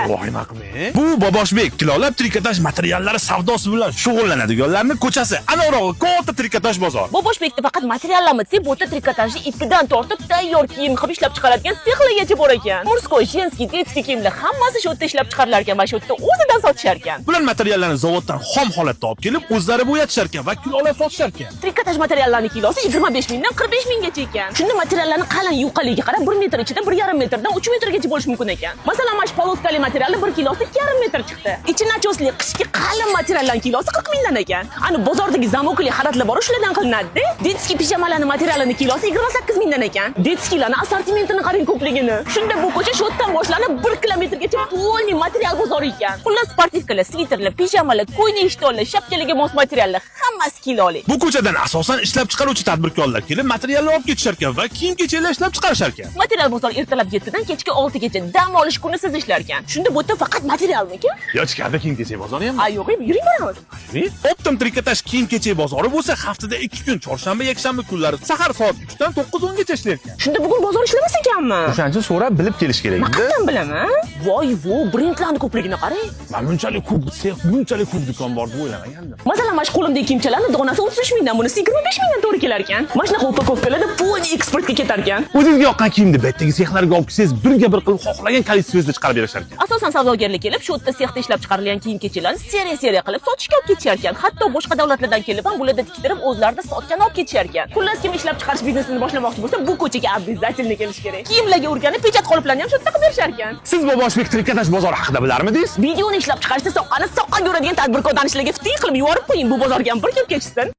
Vahima qilmang. Bu Boboshbek kilolab trikotaj materiallari savdosi bilan shug'ullanadiganlarning ko'chasi. Aniqrog'i katta trikotaj bozor. Boboshbekda faqat materiallarni bo'ta trikotajni ipidan tortib tayyor kiyim qilib ishlab chiqaradigan sexlagacha bor ekan. Murskoy, jenskiy, detskiy kiyimlar hammasi shu yerda ishlab chiqarilar ekan va shu yerda o'zidan sotishar ekan. Bular materiallarni zavoddan xom holatda olib kelib, o'zlari bo'yatishar ekan va kilolab sotishar ekan. Trikotaj materiallarining kilosi 25 mingdan 45 minggacha ekan. Shunda materiallarni qalin yuqaligiga qarab 1 metr ichida 1,5 metrdan 3 metrgacha bo'lishi mumkin ekan. Masalan, mana shu poloskali materialni 1 kilosi 2,5 metr chiqdi. Ichi nachosli qishki qalin materiallarning kilosi 40 mingdan ekan. Ani bozordagi zamokli xaridlar bor, shulardan qilinadi-da. Detskiy pijamalarning materialining kilosi 28 mingdan ekan. Detskiylarning assortimentini qarang ko'pligini. Shunda bu ko'cha shu yerdan boshlanib 1 kilometrgacha полный material bozori ekan. Xullas, sportivkalar, sviterlar, pijamalar, ko'yni ishtonlar, shapkalarga mos materiallar hammasi kiloli. Bu ko'chadan asosan ishlab chiqaruvchi tadbirkorlar kelib materialni olib ketishar ekan va kiyim-kechaklar ishlab chiqarishar ekan. Material bozor ertalab 7 dan kechki 6 gacha dam olish kuni siz ishlar ekan. Shunda bu yerda faqat materialmiki? Yo, ichkarida kiyim-kechak bozori ham. Ay, yo'q, yuring boramiz. Optim trikotaj kiyim-kechak bozori bo'lsa haftada 2 kun, chorshanba, yakshanba kunlari sahar soat 3 dan 9:10 gacha ishlar ekan. Shunda bugun bozor ishlamas ekanmi? O'shancha so'rab bilib kelish kerak edi. Qayerdan bilaman? Voy, bu brendlarning ko'pligini qarang. Men bunchalik ko'p sex, bunchalik ko'p do'kon bor deb o'ylamagandim. Masalan, mana shu qo'limdagi kiyimchalarning donasi 33 mingdan, bunisi 25 mingdan to'g'ri kelar ekan. Mana shunaqa upakovkalarda полный eksportga ketar ekan. O'zingizga yoqqan kiyimni betdagi sexlarga olib kelsangiz, birga bir qilib xohlagan kolleksiyangizda chiqarib berishar ekan. Asosan savdogarlar kelib, shu yerda sexda ishlab chiqarilgan kiyim-kechaklarni seriya qilib sotishga olib ketishar ekan. Hatto boshqa davlatlardan kelib ham bularda tiktirib o'zlarida sotgan olib ketishar ekan. Xullas, kim ishlab chiqarish biznesini boshlamoqchi bo'lsa, bu ko'chaga обязательно kelish kerak. Kiyimlarga urganib, pechat qoliplarni ham shu yerda qilib berishar ekan. Siz Boboshbek trikotaj bozori haqida bilarmidingiz? Videoni ishlab chiqarishda soqqani soqqan ko'radigan tadbirkordan ishlarga fiting qilib yuborib qo'ying. Bu bozorga ham bir kelib ketishsin.